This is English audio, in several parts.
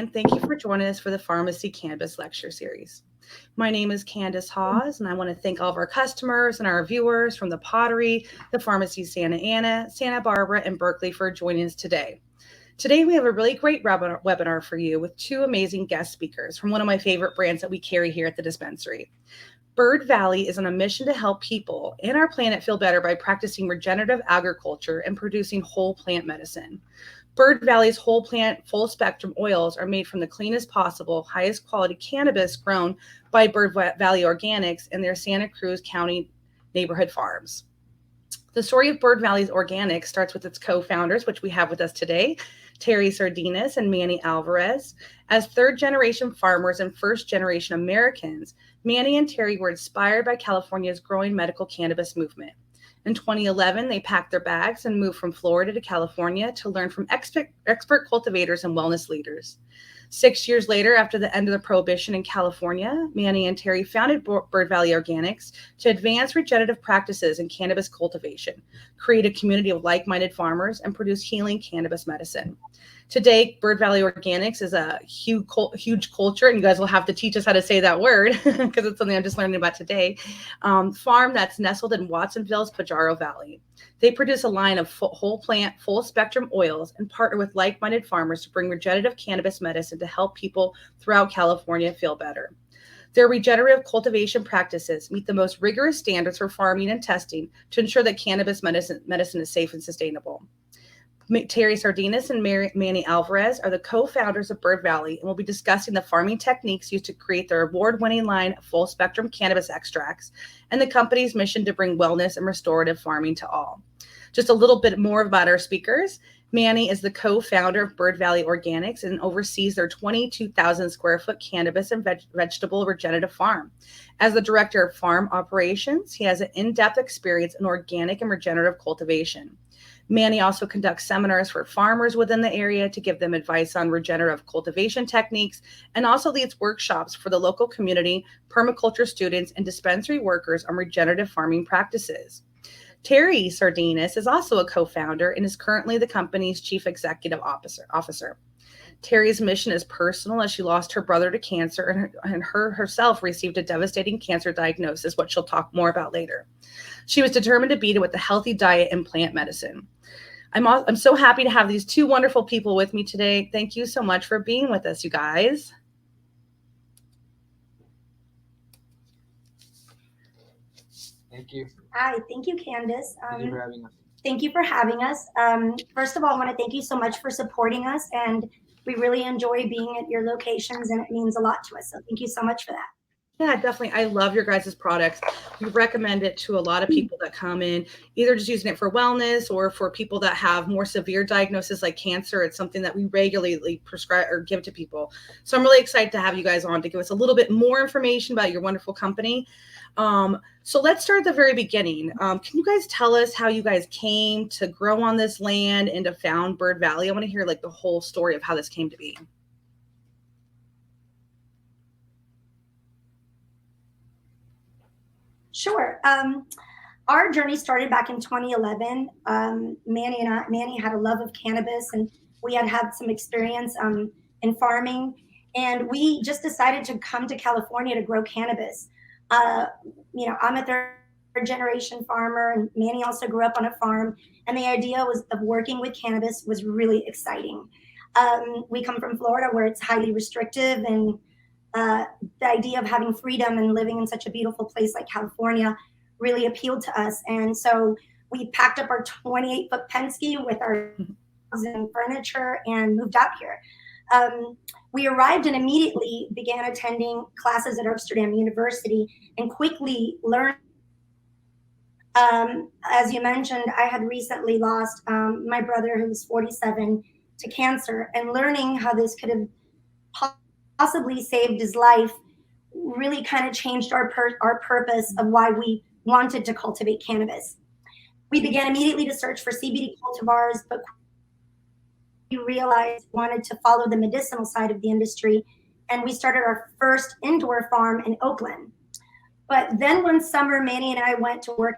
and thank you for joining us for the Pharmacy Cannabis Lecture Series. My name is Candace Hawes, and I want to thank all of our customers and our viewers from the Pottery, the Pharmacy Santa Ana, Santa Barbara, and Berkeley for joining us today. Today, we have a really great webinar for you with two amazing guest speakers from one of my favorite brands that we carry here at the dispensary. Bird Valley is on a mission to help people and our planet feel better by practicing regenerative agriculture and producing whole plant medicine. Bird Valley's whole plant, full spectrum oils are made from the cleanest possible, highest quality cannabis grown by Bird Valley Organics and their Santa Cruz County neighborhood farms. The story of Bird Valley's Organics starts with its co-founders, which we have with us today, Terry Sardinas and Manny Alvarez. As third-generation farmers and first-generation Americans, Manny and Terry were inspired by California's growing medical cannabis movement. In 2011, they packed their bags and moved from Florida to California to learn from expert cultivators and wellness leaders. 6 years later, after the end of the prohibition in California, Manny and Terry founded Bird Valley Organics to advance regenerative practices in cannabis cultivation, create a community of like-minded farmers, and produce healing cannabis medicine. Today, Bird Valley Organics is a huge culture, and you guys will have to teach us how to say that word because it's something I'm just learning about today, farm that's nestled in Watsonville's Pajaro Valley. They produce a line of whole plant, full spectrum oils and partner with like-minded farmers to bring regenerative cannabis medicine to help people throughout California feel better. Their regenerative cultivation practices meet the most rigorous standards for farming and testing to ensure that cannabis medicine is safe and sustainable. Terry Sardinas and Manny Alvarez are the co-founders of Bird Valley and will be discussing the farming techniques used to create their award-winning line of full-spectrum cannabis extracts and the company's mission to bring wellness and restorative farming to all. Just a little bit more about our speakers. Manny is the co-founder of Bird Valley Organics and oversees their 22,000 square foot cannabis and vegetable regenerative farm. As the director of farm operations, he has an in-depth experience in organic and regenerative cultivation. Manny also conducts seminars for farmers within the area to give them advice on regenerative cultivation techniques and also leads workshops for the local community, permaculture students, and dispensary workers on regenerative farming practices. Terry Sardinas is also a co-founder and is currently the company's chief executive officer. Terry's mission is personal as she lost her brother to cancer and herself received a devastating cancer diagnosis, which she'll talk more about later. She was determined to beat it with a healthy diet and plant medicine. I'm so happy to have these two wonderful people with me today. Thank you so much for being with us, you guys. Thank you. Hi, thank you, Candace. Thank you for having us. Thank you for having us. First of all, I want to thank you so much for supporting us, and we really enjoy being at your locations, and it means a lot to us. So thank you so much for that. Yeah, definitely. I love your guys' products. We recommend it to a lot of people that come in, either just using it for wellness or for people that have more severe diagnoses like cancer. It's something that we regularly prescribe or give to people. So I'm really excited to have you guys on to give us a little bit more information about your wonderful company. So let's start at the very beginning. Can you guys tell us how you guys came to grow on this land and to found Bird Valley? I want to hear like the whole story of how this came to be. Sure. Our journey started back in 2011. Manny had a love of cannabis, and we had some experience in farming, and we just decided to come to California to grow cannabis. I'm a third-generation farmer, and Manny also grew up on a farm, and the idea of working with cannabis was really exciting. We come from Florida, where it's highly restrictive, and the idea of having freedom and living in such a beautiful place like California really appealed to us. And so we packed up our 28-foot Penske with our furniture and moved out here. We arrived and immediately began attending classes at Amsterdam University and quickly learned. As you mentioned, I had recently lost my brother, who was 47, to cancer, and learning how this could have possibly saved his life really kind of changed our purpose of why we wanted to cultivate cannabis. We began immediately to search for CBD cultivars, but we realized we wanted to follow the medicinal side of the industry, and we started our first indoor farm in Oakland. But then one summer, Manny and I went to work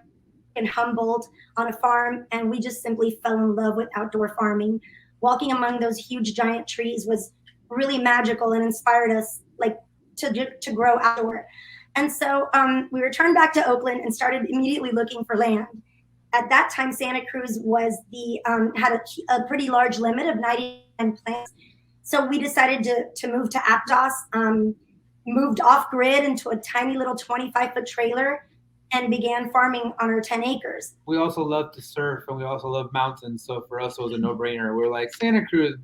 in Humboldt on a farm, and we just simply fell in love with outdoor farming. Walking among those huge giant trees was really magical and inspired us like to grow outdoor. And so we returned back to Oakland and started immediately looking for land. At that time, Santa Cruz was had a pretty large limit of 99 plants. So we decided to move to Aptos, moved off grid into a tiny little 25-foot trailer and began farming on our 10 acres. We also love to surf and we also love mountains. So for us, it was a no-brainer. We're like, Santa Cruz,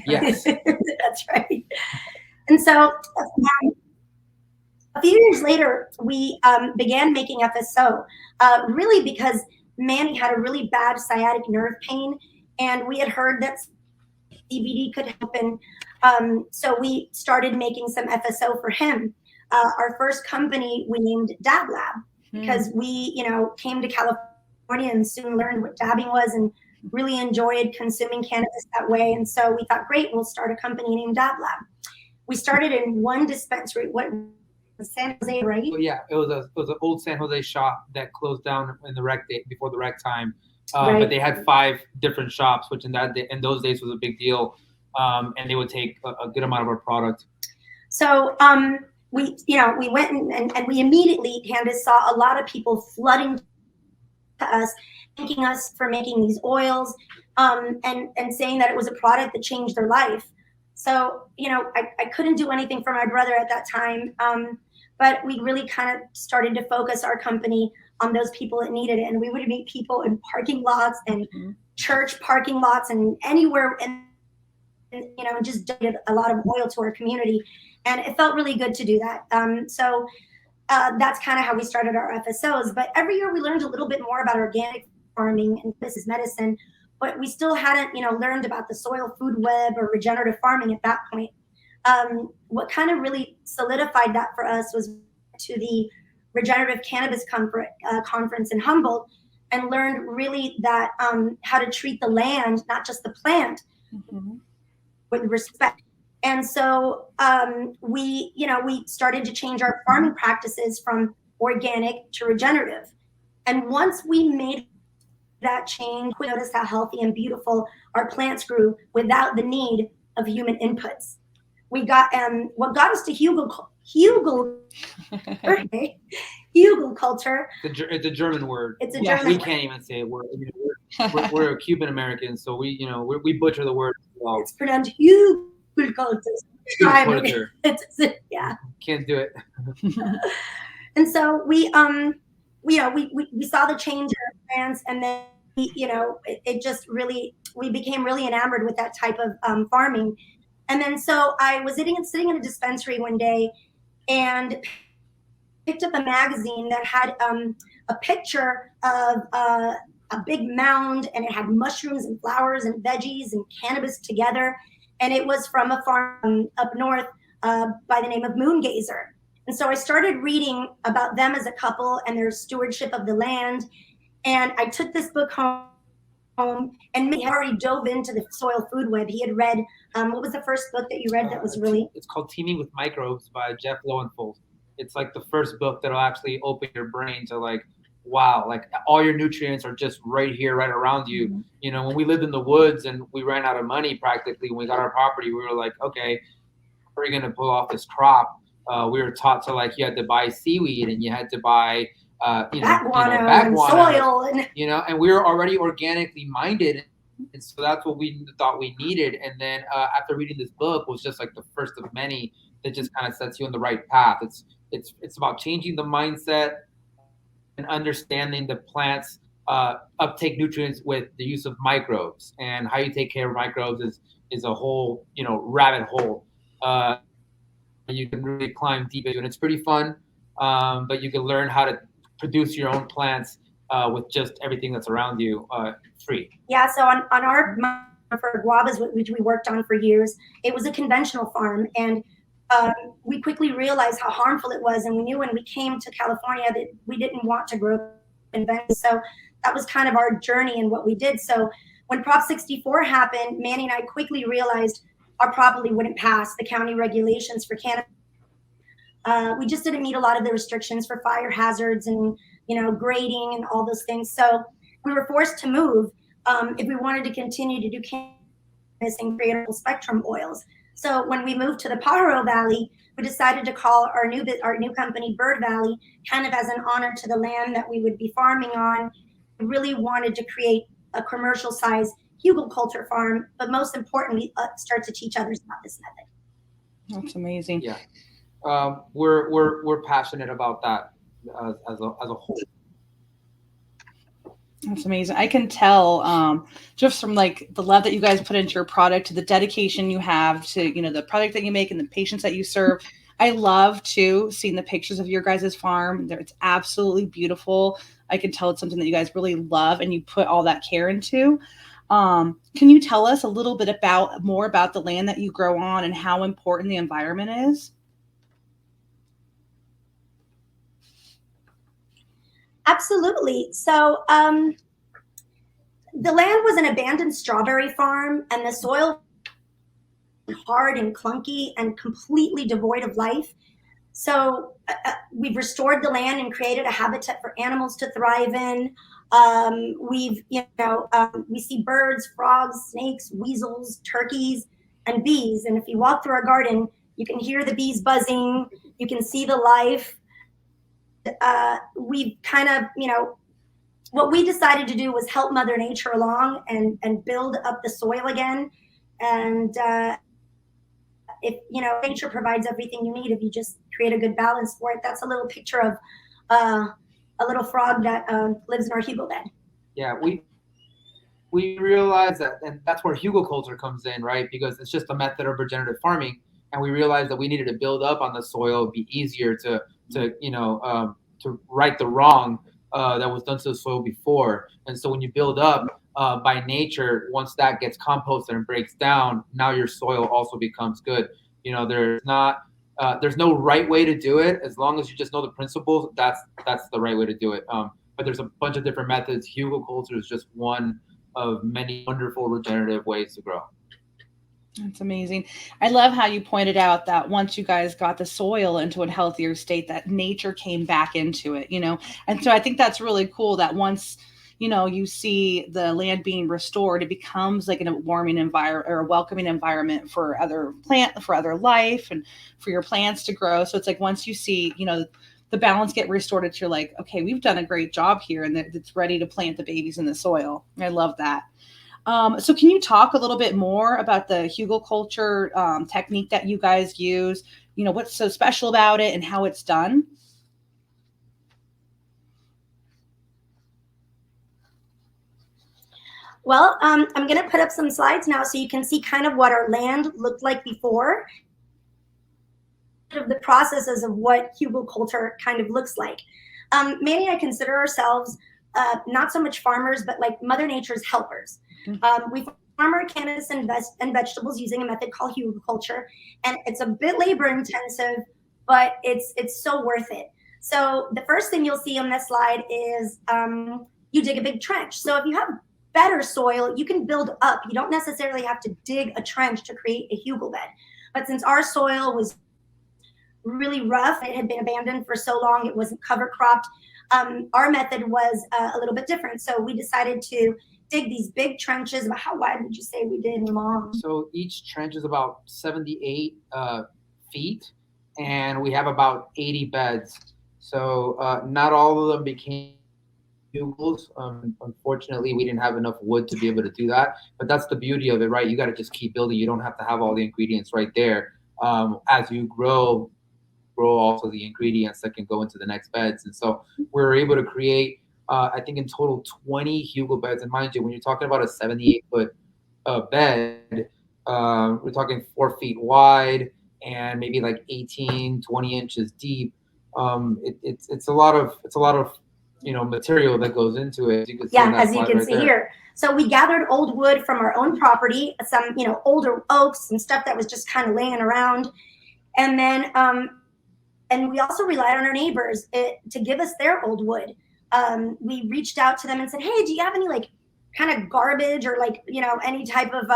yes. That's right. And so a few years later, we began making FSO, really because Manny had a really bad sciatic nerve pain, and we had heard that CBD could help. And so we started making some FSO for him. Our first company we named Dab Lab because we, came to California and soon learned what dabbing was and really enjoyed consuming cannabis that way. And so we thought, great, we'll start a company named Dab Lab. We started in one dispensary. What? San Jose, right? Well, yeah, it was an old San Jose shop that closed down in the rec day before the rec time. Right. But they had 5 different shops, which in those days was a big deal, and they would take a good amount of our product. So we went and we immediately, Candace, saw a lot of people flooding to us, thanking us for making these oils, and saying that it was a product that changed their life. So I couldn't do anything for my brother at that time. But we really kind of started to focus our company on those people that needed it. And we would meet people in parking lots and church parking lots and anywhere, and just donated a lot of oil to our community. And it felt really good to do that. So that's kind of how we started our FSOs. But every year we learned a little bit more about organic farming and this is medicine. But we still hadn't, learned about the soil food web or regenerative farming at that point. What kind of really solidified that for us was to the Regenerative Cannabis Conference in Humboldt, and learned really that how to treat the land, not just the plant, with respect. And so we started to change our farming practices from organic to regenerative. And once we made that change, we noticed how healthy and beautiful our plants grew without the need of human inputs. We got what got us to Hugel culture. It's a German word. It's a Yeah. German We word. can't even say it. We're Cuban Americans, so we butcher the word as well. It's pronounced Hugel culture. Culture. Yeah. Can't do it. And so we saw the change in our plants, and then it just really, we became really enamored with that type of farming. And then so I was sitting in a dispensary one day and picked up a magazine that had a picture of a big mound, and it had mushrooms and flowers and veggies and cannabis together. And it was from a farm up north by the name of Moongazer. And so I started reading about them as a couple and their stewardship of the land. And I took this book home, and he had already dove into the soil food web. He had read, what was the first book that you read that was really? It's called Teaming with Microbes by Jeff Lowenfold. It's like the first book that'll actually open your brain to like, wow, like all your nutrients are just right here, right around you. When we lived in the woods and we ran out of money practically when we got our property, we were like, okay, how are we going to pull off this crop? We were taught to like, you had to buy seaweed and you had to buy, backwater and soil. And we were already organically minded. And so that's what we thought we needed. And then after reading this book was just like the first of many that just kind of sets you on the right path. It's about changing the mindset and understanding the plants uptake nutrients with the use of microbes, and how you take care of microbes is a whole, rabbit hole. You can really climb deep into it, and it's pretty fun. But you can learn how to produce your own plants with just everything that's around you free. Yeah, so on our for guavas, which we worked on for years, it was a conventional farm, and we quickly realized how harmful it was, and we knew when we came to California that we didn't want to grow conventional. So that was kind of our journey and what we did. So when Prop 64 happened, Manny and I quickly realized our property wouldn't pass the county regulations for cannabis. We just didn't meet a lot of the restrictions for fire hazards and grading and all those things. So we were forced to move if we wanted to continue to do cannabis and create spectrum oils. So when we moved to the Pajaro Valley, we decided to call our new company Bird Valley, kind of as an honor to the land that we would be farming on. We really wanted to create a commercial size hugelkultur farm, but most importantly, start to teach others about this method. That's amazing. Yeah, we're passionate about that as a whole. That's amazing. I can tell just from like the love that you guys put into your product, to the dedication you have to, the product that you make and the patients that you serve. I love too seeing the pictures of your guys' farm. It's absolutely beautiful. I can tell it's something that you guys really love and you put all that care into. Can you tell us a little bit more about the land that you grow on and how important the environment is? Absolutely. So the land was an abandoned strawberry farm, and the soil was hard and clunky and completely devoid of life. So we've restored the land and created a habitat for animals to thrive in. We see birds, frogs, snakes, weasels, turkeys, and bees. And if you walk through our garden, you can hear the bees buzzing. You can see the life. We've kind of, what we decided to do was help Mother Nature along and build up the soil again. And if nature provides everything you need if you just create a good balance for it. That's a little picture of a little frog that lives in our hugel bed. Yeah, we realize that, and that's where hugelkultur comes in, right? Because it's just a method of regenerative farming, and we realized that we needed to build up on the soil. It'd be easier to right the wrong that was done to the soil before. And so when you build up by nature, once that gets composted and breaks down, now your soil also becomes good. There's no right way to do it. As long as you just know the principles, that's the right way to do it. But there's a bunch of different methods. Hugelkultur is just one of many wonderful regenerative ways to grow. That's amazing. I love how you pointed out that once you guys got the soil into a healthier state, that nature came back into it, And so I think that's really cool that once, you see the land being restored, it becomes like a warming environment or a welcoming environment for other life and for your plants to grow. So it's like once you see, the balance get restored, you're like, okay, we've done a great job here and it's ready to plant the babies in the soil. I love that. So can you talk a little bit more about the hugelkultur technique that you guys use? What's so special about it and how it's done? Well, I'm going to put up some slides now so you can see kind of what our land looked like before, of the processes of what hugelkultur kind of looks like. Manny and I consider ourselves not so much farmers, but like Mother Nature's helpers. We farm our cannabis and vegetables using a method called hugelkultur, and it's a bit labor intensive, but it's so worth it. So the first thing you'll see on this slide is you dig a big trench. So if you have better soil, you can build up. You don't necessarily have to dig a trench to create a hugel bed. But since our soil was really rough, it had been abandoned for so long, it wasn't cover cropped, our method was a little bit different. So we decided to dig these big trenches. About how wide would you say we did, Mom? So each trench is about 78 feet, and we have about 80 beds. So not all of them became hugels. Unfortunately, we didn't have enough wood to be able to do that. But that's the beauty of it, right? You got to just keep building. You don't have to have all the ingredients right there. As you grow also the ingredients that can go into the next beds. And so we're able to create I think in total 20 hugel beds. And mind you, when you're talking about a 78-foot bed, we're talking 4 feet wide and maybe like 18, 20 inches deep. It's a lot of material that goes into it. As you can see here. So we gathered old wood from our own property, some older oaks and stuff that was just kind of laying around, and then and we also relied on our neighbors to give us their old wood. We reached out to them and said, hey, do you have any like kind of garbage or like, any type of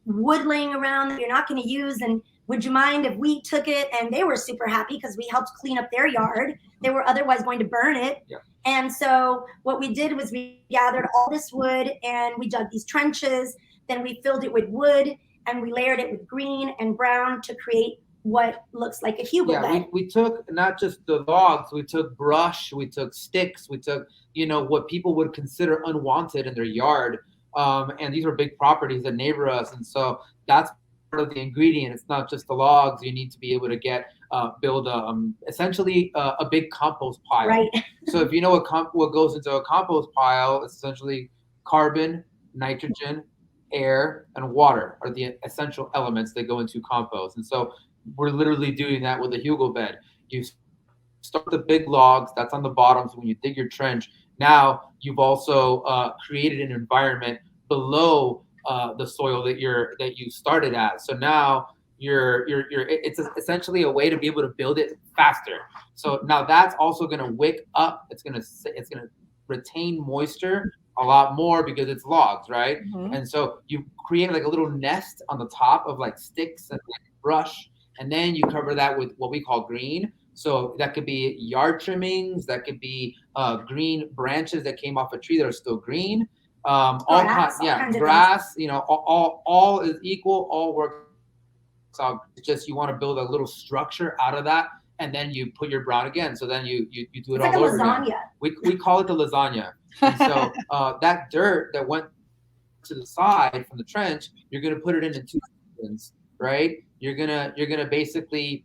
wood laying around that you're not going to use? And would you mind if we took it? And they were super happy because we helped clean up their yard. They were otherwise going to burn it. Yeah. And so what we did was we gathered all this wood and we dug these trenches. Then we filled it with wood and we layered it with green and brown to create what looks like a hugel bed. We took not just the logs, we took brush, we took sticks, we took, what people would consider unwanted in their yard. And these are big properties that neighbor us. And so that's part of the ingredient. It's not just the logs. You need to be able to build essentially a big compost pile. Right. So if you know what goes into a compost pile, it's essentially carbon, nitrogen, air, and water are the essential elements that go into compost. And so we're literally doing that with a hugel bed. You start the big logs, that's on the bottom. So when you dig your trench, now you've also created an environment below the soil that you started at. So now it's essentially a way to be able to build it faster. So now that's also going to wick up. It's going to retain moisture a lot more because it's logs, right? Mm-hmm. And so you create like a little nest on the top of like sticks and like brush, and then you cover that with what we call green. So that could be yard trimmings, that could be green branches that came off a tree that are still green. Grass, all is equal, all works out. It's just you want to build a little structure out of that, and then you put your brown again. So then you do it it's all like over lasagna. again. We call it the lasagna. And so that dirt that went to the side from the trench, you're gonna put it into two sections, right? You're gonna basically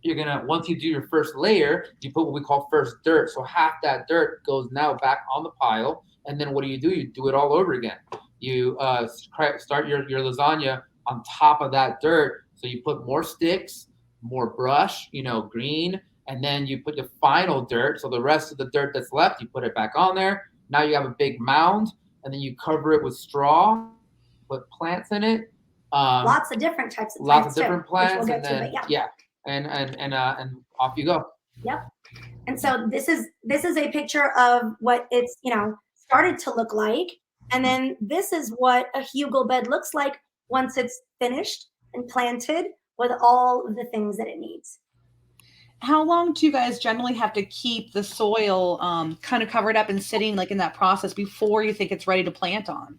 once you do your first layer, you put what we call first dirt. So half that dirt goes now back on the pile, and then what do? You do it all over again. You start your lasagna on top of that dirt. So you put more sticks, more brush, green, and then you put the final dirt. So the rest of the dirt that's left, you put it back on there. Now you have a big mound, and then you cover it with straw, put plants in it. Lots of different types of plants. Lots of different plants, we'll and then and off you go. Yep. And so this is a picture of what it's started to look like, and then this is what a hugel bed looks like once it's finished and planted with all of the things that it needs. How long do you guys generally have to keep the soil kind of covered up and sitting like in that process before you think it's ready to plant on?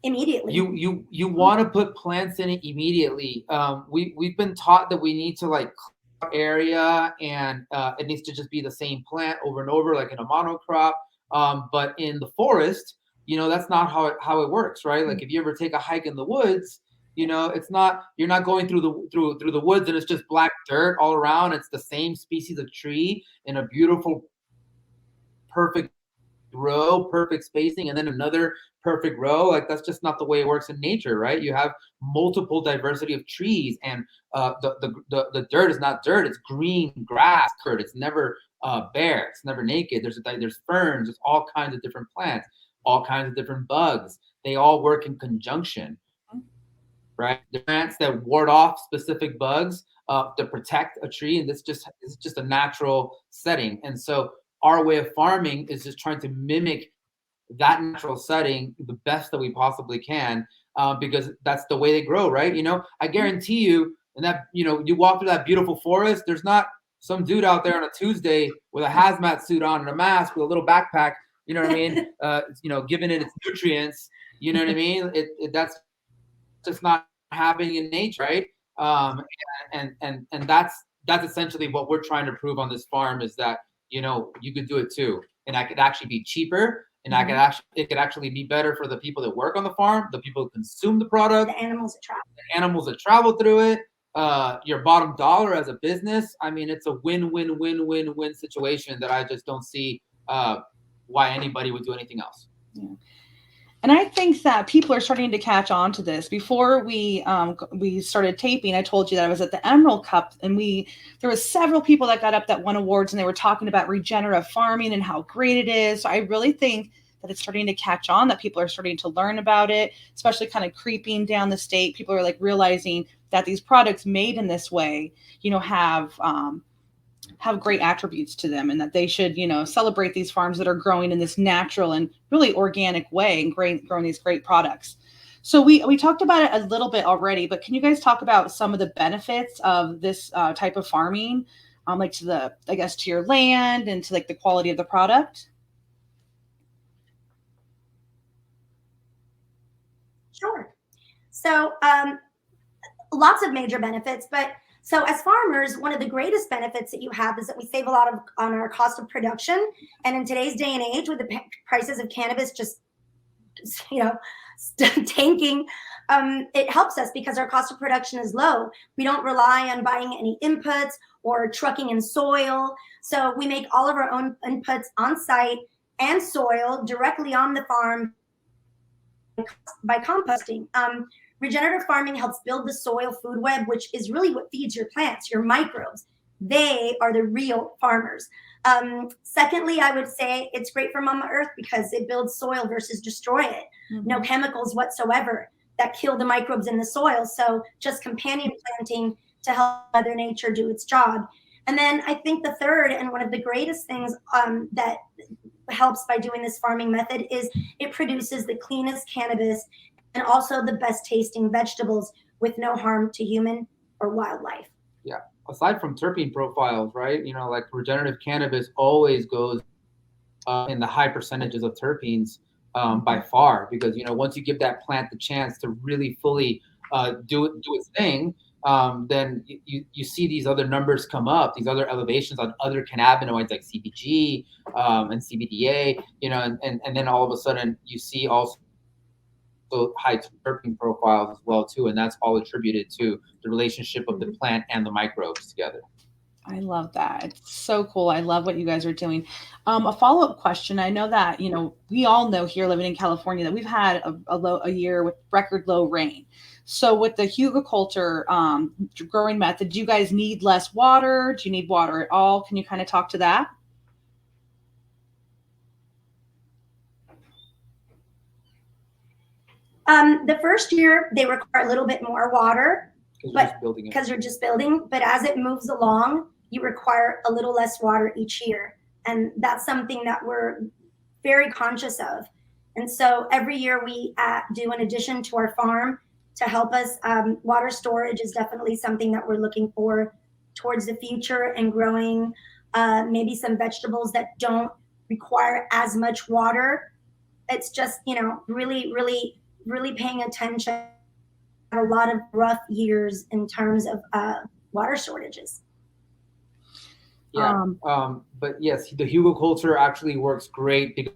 Immediately. You want to put plants in it immediately. We've been taught that we need to like clear area, and it needs to just be the same plant over and over, like in a monocrop. But in the forest, that's not how it works, right? Like if you ever take a hike in the woods, it's not, you're not going through the woods and it's just black dirt all around. It's the same species of tree in a beautiful, perfect row, perfect spacing, and then another perfect row. Like that's just not the way it works in nature, right? You have multiple diversity of trees, and the dirt is not dirt, it's green grass dirt. It's never bare, it's never naked. There's ferns, there's all kinds of different plants, all kinds of different bugs. They all work in conjunction, right? The plants that ward off specific bugs to protect a tree, and this is just a natural setting. And so our way of farming is just trying to mimic that natural setting the best that we possibly can, because that's the way they grow, right? I guarantee you, and that you walk through that beautiful forest, there's not some dude out there on a Tuesday with a hazmat suit on and a mask with a little backpack, you know what I mean? Giving it its nutrients, you know what I mean? That's just not happening in nature, right? And that's essentially what we're trying to prove on this farm, is that you could do it too, and that could actually be cheaper, and it could actually be better for the people that work on the farm, the people who consume the product, the animals that travel through it, your bottom dollar as a business. I mean, it's a win-win-win-win-win situation that I just don't see why anybody would do anything else. Yeah. And I think that people are starting to catch on to this. Before we started taping, I told you that I was at the Emerald Cup, and there was several people that got up that won awards, and they were talking about regenerative farming and how great it is. So I really think that it's starting to catch on, that people are starting to learn about it, especially kind of creeping down the state. People are like realizing that these products made in this way, have great attributes to them, and that they should, celebrate these farms that are growing in this natural and really organic way and growing these great products. So we talked about it a little bit already, but can you guys talk about some of the benefits of this type of farming, like to your land and to like the quality of the product? Sure. So lots of major benefits, but so as farmers, one of the greatest benefits that you have is that we save a lot on our cost of production. And in today's day and age, with the prices of cannabis just tanking, it helps us because our cost of production is low. We don't rely on buying any inputs or trucking in soil. So we make all of our own inputs on site and soil directly on the farm by composting. Regenerative farming helps build the soil food web, which is really what feeds your plants, your microbes. They are the real farmers. Secondly, I would say it's great for Mama Earth because it builds soil versus destroy it. Mm-hmm. No chemicals whatsoever that kill the microbes in the soil. So just companion planting to help Mother Nature do its job. And then I think the third and one of the greatest things that helps by doing this farming method is it produces the cleanest cannabis and also the best tasting vegetables with no harm to human or wildlife. Yeah. Aside from terpene profiles, right? Like regenerative cannabis always goes in the high percentages of terpenes by far, because, once you give that plant the chance to really fully do its thing, then you see these other numbers come up, these other elevations on other cannabinoids like CBG and CBDA, and then all of a sudden you see also high terpene profiles as well too, and that's all attributed to the relationship of the plant and the microbes together. I love that. It's so cool. I love what you guys are doing. A follow-up question. I know that, we all know here living in California that we've had a year with record low rain. So with the hugelkultur growing method, do you guys need less water? Do you need water at all? Can you kind of talk to that? The first year they require a little bit more water, because you're just building. But as it moves along, you require a little less water each year, and that's something that we're very conscious of. And so every year we do an addition to our farm to help us. Water storage is definitely something that we're looking for towards the future, and growing maybe some vegetables that don't require as much water. It's just really paying attention to a lot of rough years in terms of water shortages. Yeah, but yes, the hugelkultur actually works great because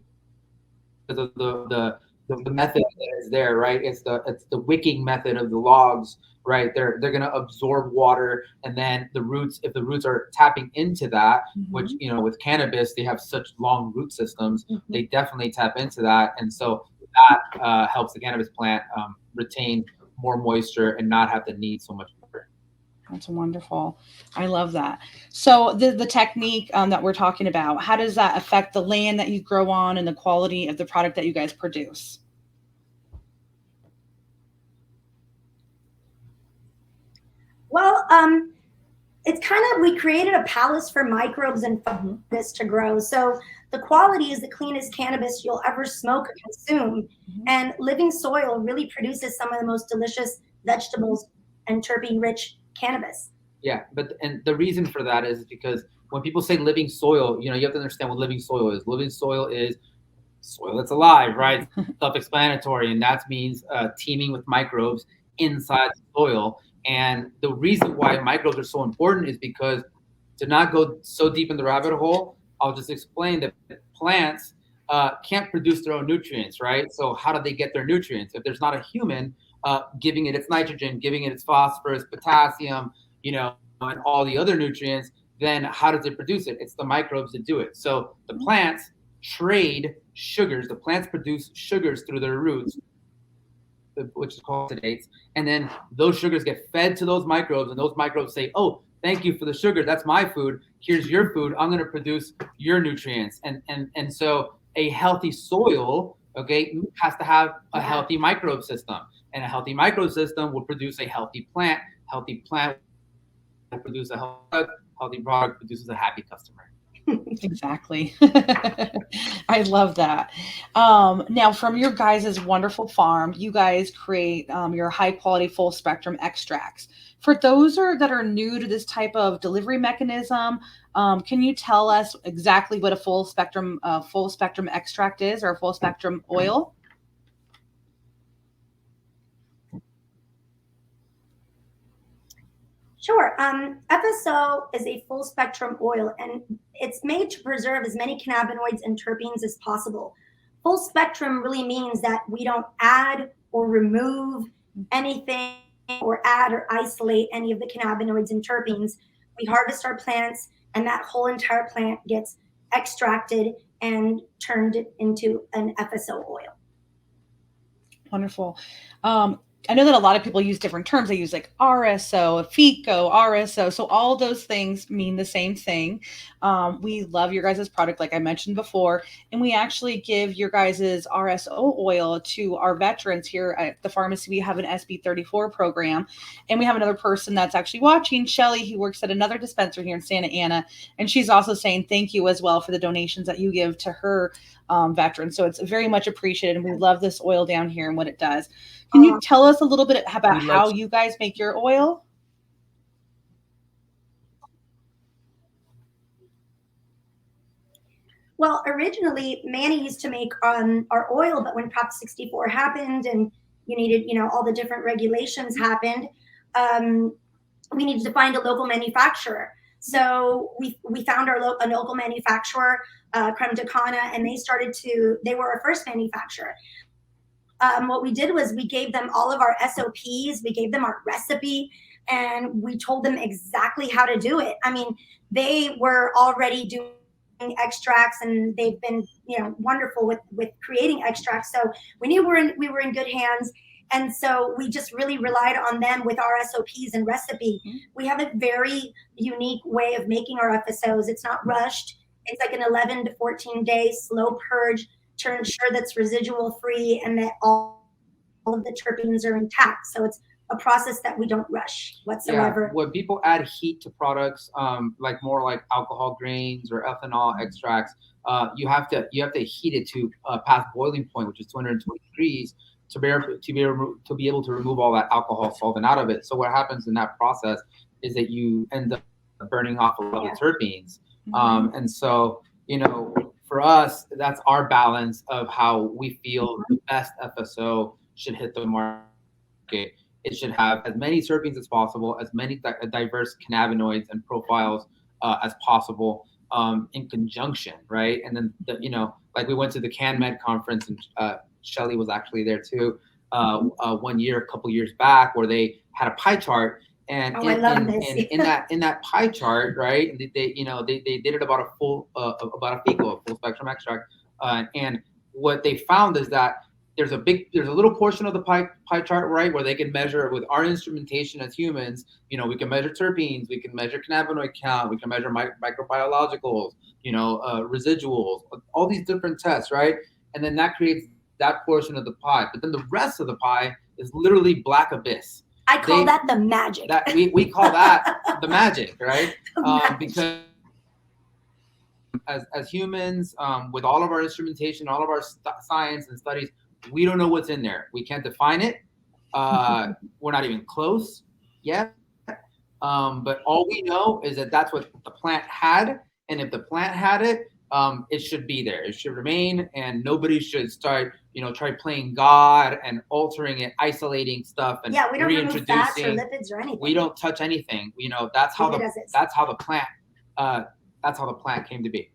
of the method that is there, right? It's the wicking method of the logs, right? They're going to absorb water, and then if the roots are tapping into that, mm-hmm. which with cannabis they have such long root systems, mm-hmm. they definitely tap into that, and so that helps the cannabis plant retain more moisture and not have to need so much water. That's wonderful. I love that. So the technique that we're talking about, how does that affect the land that you grow on and the quality of the product that you guys produce? Well, it's kind of, we created a palace for microbes and fungus to grow. So the quality is the cleanest cannabis you'll ever smoke or consume. Mm-hmm. And living soil really produces some of the most delicious vegetables and terpene-rich cannabis. Yeah, and the reason for that is because when people say living soil, you have to understand what living soil is. Living soil is soil that's alive, right? Self-explanatory, and that means teeming with microbes inside the soil. And the reason why microbes are so important is because, to not go so deep in the rabbit hole, I'll just explain that plants can't produce their own nutrients, right? So how do they get their nutrients? If there's not a human giving it its nitrogen, giving it its phosphorus, potassium, and all the other nutrients, then how does it produce it? It's the microbes that do it. So the plants trade sugars. The plants produce sugars through their roots, which is called oxidates, and then those sugars get fed to those microbes, and those microbes say, "Oh, thank you for the sugar. That's my food. Here's your food. I'm going to produce your nutrients." And so a healthy soil, okay, has to have a healthy microbe system, and a healthy microbe system will produce a healthy plant. Healthy plant will produce a healthy product. Healthy product produces a happy customer. Exactly. I love that. Now, from your guys' wonderful farm, you guys create your high quality full spectrum extracts. For those that are new to this type of delivery mechanism, can you tell us exactly what a full spectrum extract is, or a full spectrum oil? Sure. FSO is a full spectrum oil, and it's made to preserve as many cannabinoids and terpenes as possible. Full spectrum really means that we don't add or remove anything or add or isolate any of the cannabinoids and terpenes. We harvest our plants, and that whole entire plant gets extracted and turned into an FSO oil. Wonderful. I know that a lot of people use different terms. They use like RSO, FICO, RSO. So all those things mean the same thing. We love your guys' product, like I mentioned before, and we actually give your guys' RSO oil to our veterans here at the pharmacy. We have an SB 34 program, and we have another person that's actually watching, Shelly, who works at another dispensary here in Santa Ana, and she's also saying thank you as well for the donations that you give to her veterans. So it's very much appreciated, and we love this oil down here and what it does. Can you tell us a little bit about how you guys make your oil? Well, originally Manny used to make our oil, but when Prop 64 happened and you needed, all the different regulations happened, we needed to find a local manufacturer. So we found a local manufacturer, Creme de Cana, and they were our first manufacturer. What we did was we gave them all of our SOPs, we gave them our recipe, and we told them exactly how to do it. I mean, they were already doing extracts, and they've been, wonderful with creating extracts. So we knew we were in good hands. And so we just really relied on them with our SOPs and recipe. We have a very unique way of making our FSOs. It's not rushed. It's like an 11 to 14 day slow purge to ensure that's residual free and that all of the terpenes are intact. So it's a process that we don't rush whatsoever. Yeah, when people add heat to products, like more like alcohol grains or ethanol extracts, you have to heat it to past boiling point, which is 220 degrees, to be able to remove all that alcohol solvent out of it. So what happens in that process is that you end up burning off a lot of terpenes, and so for us, that's our balance of how we feel the best FSO should hit the market. It should have as many terpenes as possible, as many diverse cannabinoids and profiles as possible in conjunction, right? And then, like we went to the CanMed conference, and Shelly was actually there too, a couple years back, where they had a pie chart. And in that pie chart, right? They did it about a full FICO, a full spectrum extract, and what they found is that there's a little portion of the pie chart, right, where they can measure with our instrumentation as humans. We can measure terpenes, we can measure cannabinoid count, we can measure microbiologicals, residuals, all these different tests, right? And then that creates that portion of the pie. But then the rest of the pie is literally black abyss. I call that the magic. That we call that the magic, right? Because as humans, with all of our instrumentation, all of our science and studies, we don't know what's in there. We can't define it. We're not even close yet. But all we know is that that's what the plant had, and if the plant had it, it should be there. It should remain, and nobody should start, try playing God and altering it, isolating stuff, and we don't remove fats or lipids or anything. We don't touch anything. That's how the plant came to be.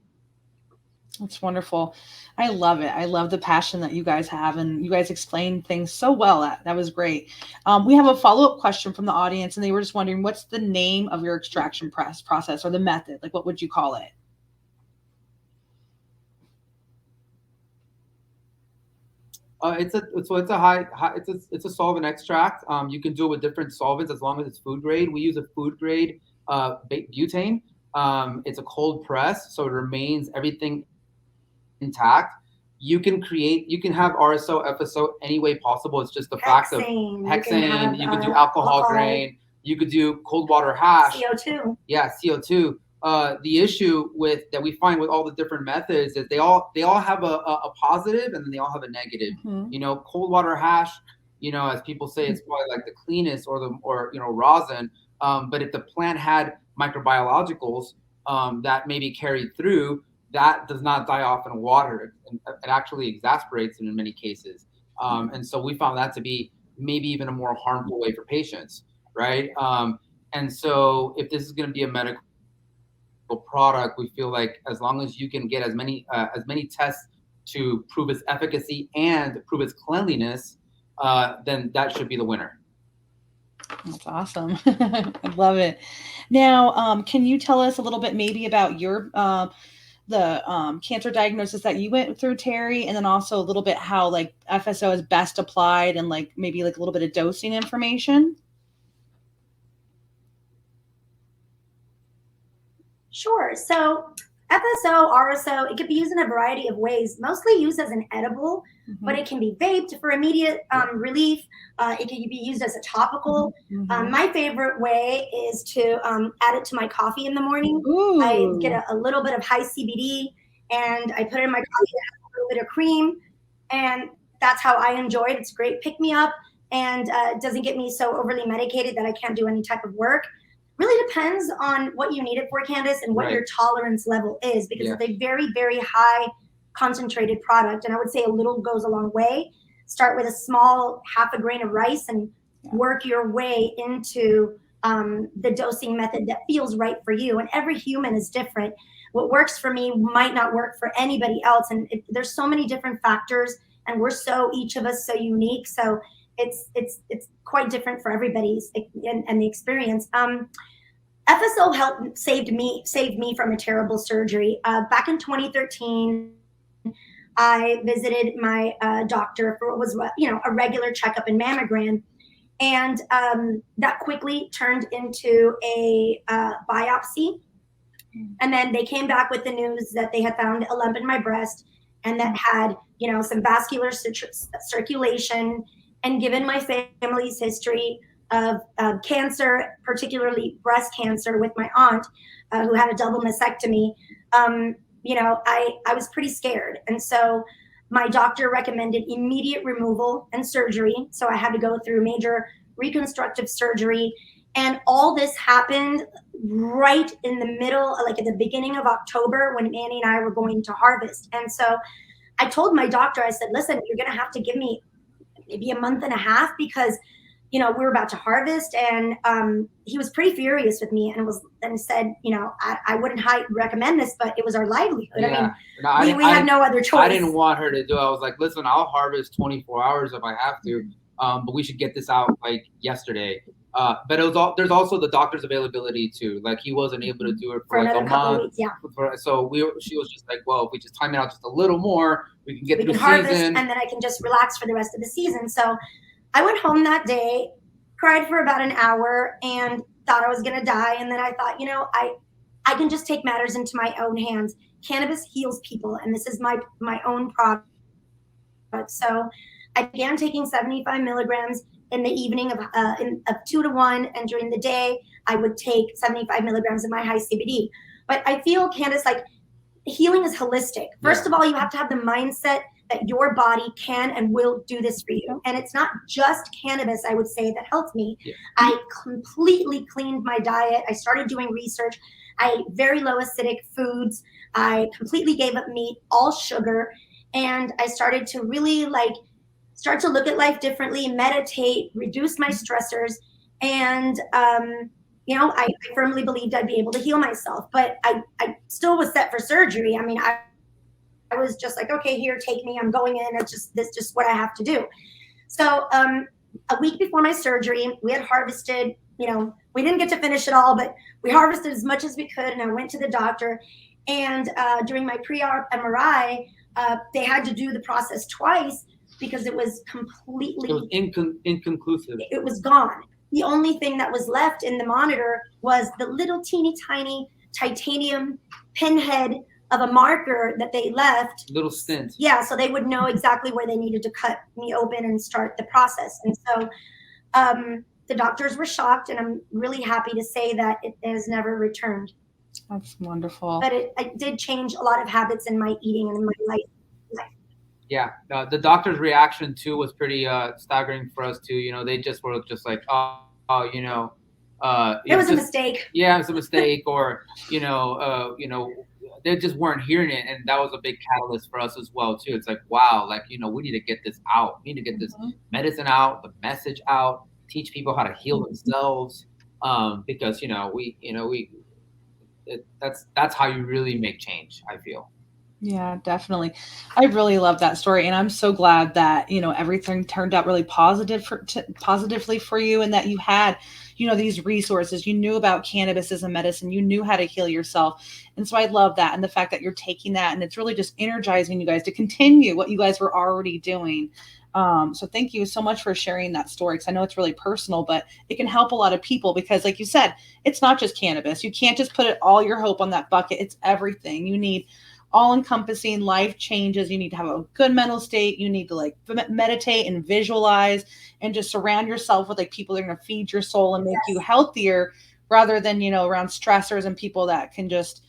That's wonderful. I love it. I love the passion that you guys have, and you guys explained things so well. That was great. We have a follow-up question from the audience, and they were just wondering, what's the name of your extraction process or the method? Like, what would you call it? It's a solvent extract. You can do it with different solvents as long as it's food grade. We use a food grade butane. It's a cold press, so it remains everything intact. You can have RSO, FSO any way possible. It's just the fact of hexane. You could do alcohol grain. You could do cold water hash. CO2. Yeah, CO2. The issue that we find with all the different methods is they all have a positive, and then they all have a negative. Cold water hash, as people say, it's probably like the cleanest or rosin. But if the plant had microbiologicals that maybe carried through, that does not die off in water. It actually exasperates it in many cases. And so we found that to be maybe even a more harmful way for patients, right? And so if this is going to be a medical product, we feel like as long as you can get as many tests to prove its efficacy and prove its cleanliness, then that should be the winner. That's awesome. I love it. Now, can you tell us a little bit maybe about your the cancer diagnosis that you went through, Terry, and then also a little bit how like FSO is best applied and like maybe like a little bit of dosing information? Sure. So FSO, RSO, it could be used in a variety of ways, mostly used as an edible, but it can be vaped for immediate relief. It can be used as a topical. My favorite way is to add it to my coffee in the morning. Ooh. I get a little bit of high CBD and I put it in my coffee, a little bit of cream, and that's how I enjoy it. It's a great pick-me-up, and it doesn't get me so overly medicated that I can't do any type of work. Really depends on what you need it for, Candace, and what your tolerance level is, because it's a very, very high concentrated product. And I would say a little goes a long way. Start with a small half a grain of rice and work your way into the dosing method that feels right for you. And every human is different. What works for me might not work for anybody else. And there's so many different factors, and we're each of us so unique. So it's quite different for everybody's and the experience. FSO saved me from a terrible surgery. Back in 2013, I visited my doctor for what was a regular checkup and mammogram, and that quickly turned into a biopsy. And then they came back with the news that they had found a lump in my breast, and that had some vascular circulation. And given my family's history of cancer, particularly breast cancer with my aunt who had a double mastectomy, I was pretty scared. And so my doctor recommended immediate removal and surgery. So I had to go through major reconstructive surgery. And all this happened right in the middle, like at the beginning of October, when Manny and I were going to harvest. And so I told my doctor, I said, listen, you're going to have to give me maybe a month and a half, because we were about to harvest. And he was pretty furious with me and said, I wouldn't recommend this, but it was our livelihood. I mean, we had no other choice. I didn't want her to do it. I was like, listen, I'll harvest 24 hours if I have to, but we should get this out like yesterday. But there's also the doctor's availability too. Like he wasn't able to do it for like a month. Weeks, yeah. So she was just like, well, if we just time it out just a little more, we can get through harvest, season, and then I can just relax for the rest of the season. So I went home that day, cried for about an hour, and thought I was gonna die. And then I thought, I can just take matters into my own hands. Cannabis heals people, and this is my own product. So I began taking 75 milligrams in the evening of 2 to 1, and during the day I would take 75 milligrams of my high CBD. But I feel, Candace, like healing is holistic. First of all, you have to have the mindset that your body can and will do this for you. And it's not just cannabis, I would say, that helped me. I completely cleaned my diet. I started doing research. I ate very low acidic foods. I completely gave up meat, all sugar. And I started to really start to look at life differently, meditate, reduce my stressors. And, I firmly believed I'd be able to heal myself, but I still was set for surgery. I mean, I was just like, okay, here, take me, I'm going in. It's just what I have to do. So a week before my surgery, we had harvested, we didn't get to finish it all, but we harvested as much as we could. And I went to the doctor, and during my pre-op MRI, they had to do the process twice, because it was completely inconclusive. It was gone. The only thing that was left in the monitor was the little teeny tiny titanium pinhead of a marker that they left. Little stint. Yeah, so they would know exactly where they needed to cut me open and start the process. And so the doctors were shocked, and I'm really happy to say that it has never returned. That's wonderful. But it did change a lot of habits in my eating and in my life. Yeah, the doctor's reaction too was pretty staggering for us too. They just were just like, it was a mistake. Yeah, it was a mistake, or they just weren't hearing it, and that was a big catalyst for us as well too. It's like, wow, we need to get this out. We need to get this medicine out, the message out, teach people how to heal themselves. because that's how you really make change, I feel. Yeah, definitely. I really love that story, and I'm so glad that everything turned out really positively for you, and that you had these resources. You knew about cannabis as a medicine. You knew how to heal yourself, and so I love that, and the fact that you're taking that, and it's really just energizing you guys to continue what you guys were already doing. So thank you so much for sharing that story, because I know it's really personal, but it can help a lot of people, because like you said, it's not just cannabis. You can't just put all your hope on that bucket. It's everything. You need all-encompassing life changes. You need to have a good mental state. You need to like meditate and visualize, and just surround yourself with like people that are going to feed your soul and make you healthier, rather than around stressors and people that can just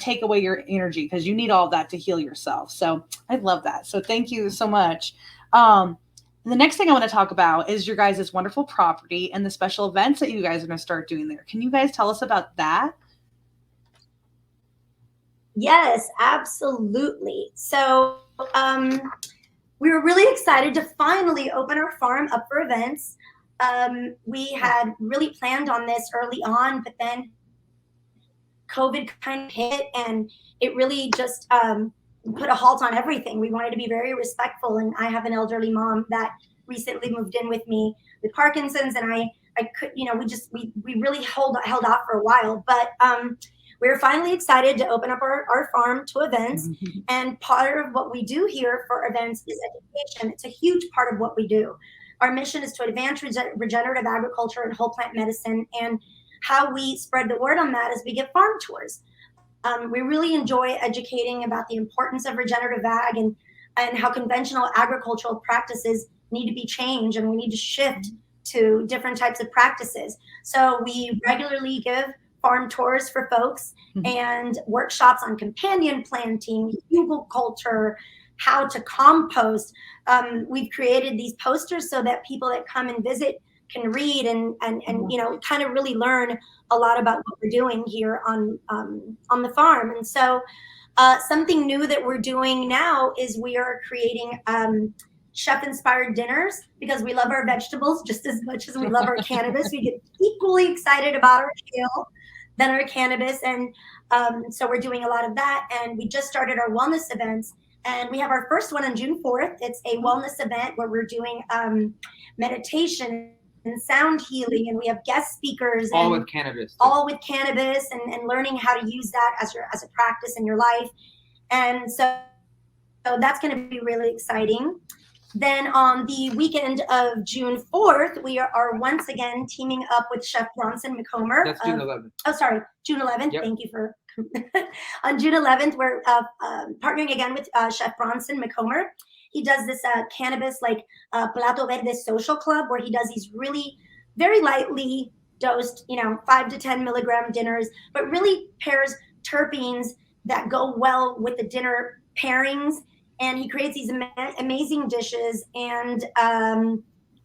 take away your energy, because you need all of that to heal yourself. So I love that. So thank you so much. The next thing I want to talk about is your guys' wonderful property and the special events that you guys are going to start doing there. Can you guys tell us about that? Yes, absolutely. So we were really excited to finally open our farm up for events. We had really planned on this early on, but then COVID kind of hit, and it really just put a halt on everything. We wanted to be very respectful, and I have an elderly mom that recently moved in with me with Parkinson's, and I could, we really held off for a while, but we were finally excited to open up our farm to events. And part of what we do here for events is education. It's a huge part of what we do. Our mission is to advance regenerative agriculture and whole plant medicine. And how we spread the word on that is we give farm tours. We really enjoy educating about the importance of regenerative ag, and how conventional agricultural practices need to be changed, and we need to shift to different types of practices. So we regularly give farm tours for folks, and workshops on companion planting, hugelkultur, how to compost. We've created these posters so that people that come and visit can read and kind of really learn a lot about what we're doing here on the farm. And so something new that we're doing now is we are creating chef-inspired dinners, because we love our vegetables just as much as we love our cannabis. We get equally excited about our kale than our cannabis. And so we're doing a lot of that. And we just started our wellness events. And we have our first one on June 4th. It's a wellness event where we're doing meditation and sound healing. And we have guest speakers. All with cannabis. All with cannabis, and learning how to use that as a practice in your life. And so that's going to be really exciting. Then on the weekend of June 4th, we are once again teaming up with Chef Bronson McComber. That's June 11th. Oh, sorry, June 11th. Yep. Thank you for on June 11th, we're partnering again with Chef Bronson McComber. He does this cannabis Plato Verde social club, where he does these really very lightly dosed, 5 to 10 milligram dinners, but really pairs terpenes that go well with the dinner pairings. And he creates these amazing dishes. And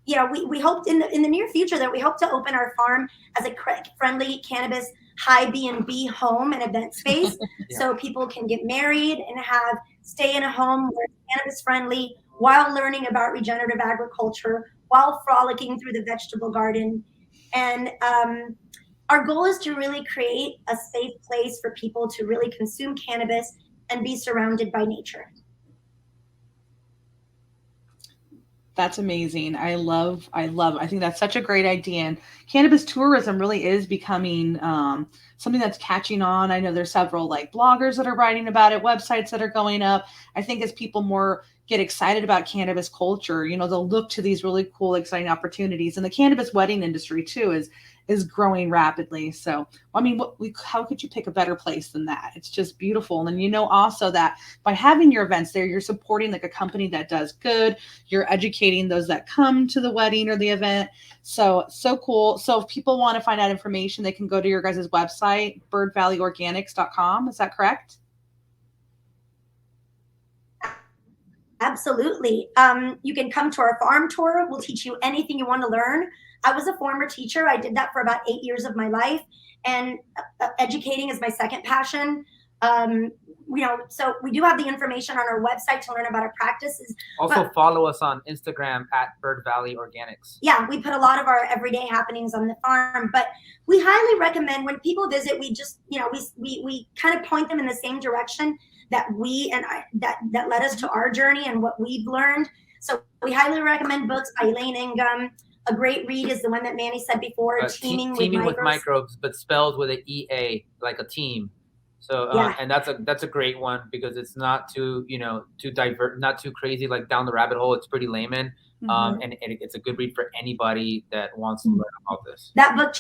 we hope in the near future that we hope to open our farm as a friendly cannabis high B&B home and event space. So people can get married and stay in a home where it's cannabis friendly, while learning about regenerative agriculture, while frolicking through the vegetable garden. And our goal is to really create a safe place for people to really consume cannabis and be surrounded by nature. That's amazing. I think that's such a great idea. And cannabis tourism really is becoming something that's catching on. I know there's several bloggers that are writing about it, websites that are going up. I think as people more get excited about cannabis culture, they'll look to these really cool, exciting opportunities. And the cannabis wedding industry too is growing rapidly. So, how could you pick a better place than that? It's just beautiful. And also that by having your events there, you're supporting a company that does good. You're educating those that come to the wedding or the event. So cool. So if people want to find out information, they can go to your guys' website, birdvalleyorganics.com. Is that correct? Absolutely. You can come to our farm tour. We'll teach you anything you want to learn. I was a former teacher. I did that for about 8 years of my life, and educating is my second passion. So we do have the information on our website to learn about our practices. Also, follow us on Instagram at Bird Valley Organics. Yeah, we put a lot of our everyday happenings on the farm, but we highly recommend when people visit, we just, we kind of point them in the same direction that that led us to our journey and what we've learned. So we highly recommend books by Elaine Ingham. A great read is the one that Manny said before, Teaming with Microbes, but spelled with an EA, like a team. So and that's a great one because it's not too not too crazy like down the rabbit hole. It's pretty layman, and it's a good read for anybody that wants to learn about this. That book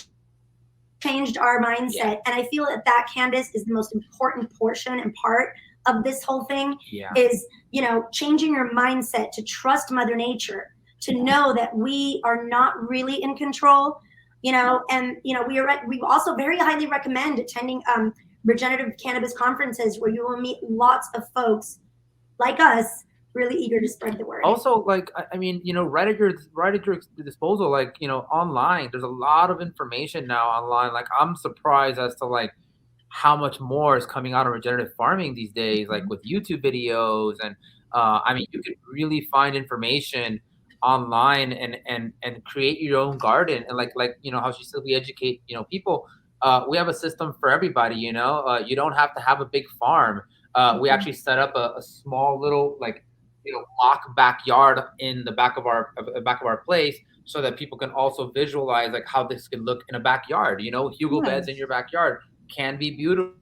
changed our mindset, and I feel that Candace is the most important portion and part of this whole thing. Is changing your mindset to trust Mother Nature, to know that we are not really in control, and we also very highly recommend attending regenerative cannabis conferences where you will meet lots of folks like us really eager to spread the word. Also, right at your disposal, online, there's a lot of information now online. Like, I'm surprised as to how much more is coming out of regenerative farming these days, like with YouTube videos. And you could really find information online and create your own garden. And like how she said, we educate, people. We have a system for everybody, you don't have to have a big farm. We actually set up a small little mock backyard in the back of our place so that people can also visualize how this can look in a backyard. Hugel beds in your backyard can be beautiful.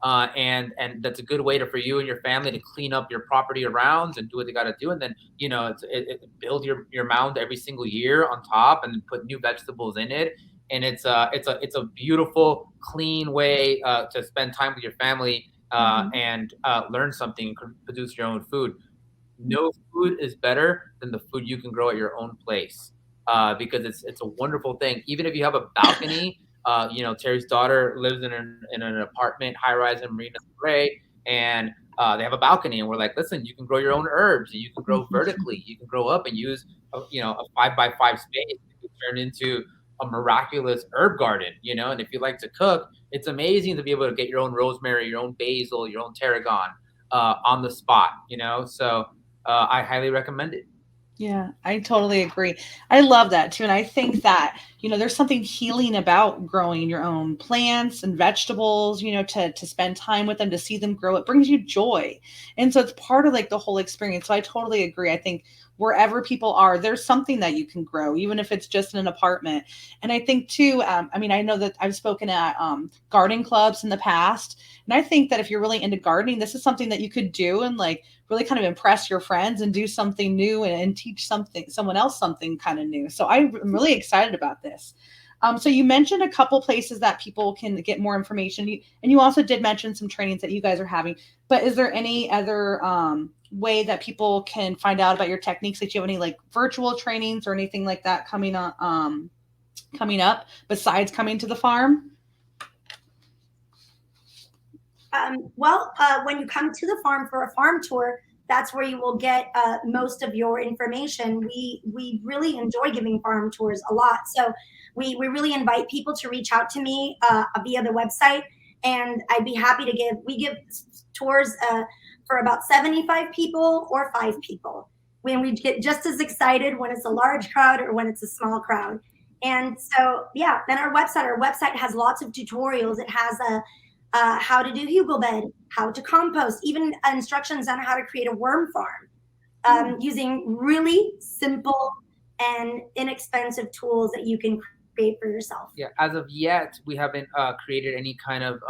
And that's a good way for you and your family to clean up your property around and do what they got to do. And then, build your mound every single year on top and put new vegetables in it. And it's a beautiful, clean way to spend time with your family and learn something, produce your own food. No food is better than the food you can grow at your own place because it's a wonderful thing. Even if you have a balcony. Terry's daughter lives in an apartment high-rise in Marina Del Rey, and they have a balcony, and we're like, listen, you can grow your own herbs, and you can grow vertically. You can grow up and use a 5x5 space to turn into a miraculous herb garden, and if you like to cook, it's amazing to be able to get your own rosemary, your own basil, your own tarragon on the spot, so I highly recommend it. Yeah, I totally agree. I love that too. And I think that, there's something healing about growing your own plants and vegetables, to spend time with them, to see them grow. It brings you joy. And so it's part of the whole experience. So I totally agree. I think wherever people are, there's something that you can grow, even if it's just in an apartment. And I think too, I know that I've spoken at garden clubs in the past. And I think that if you're really into gardening, this is something that you could do and really kind of impress your friends and do something new and teach someone else something kind of new. So I'm really excited about this. So you mentioned a couple places that people can get more information, and you also did mention some trainings that you guys are having. But is there any other way that people can find out about your techniques? That you have any virtual trainings or anything like that coming up besides coming to the farm? When you come to the farm for a farm tour, that's where you will get most of your information. We really enjoy giving farm tours a lot. So we really invite people to reach out to me via the website, and I'd be happy to we give tours for about 75 people or 5 people. When we get just as excited when it's a large crowd or when it's a small crowd. And so, then our website has lots of tutorials. It has how to do hugel bed, how to compost, even instructions on how to create a worm farm using really simple and inexpensive tools that you can create for yourself. Yeah, as of yet, we haven't created any kind of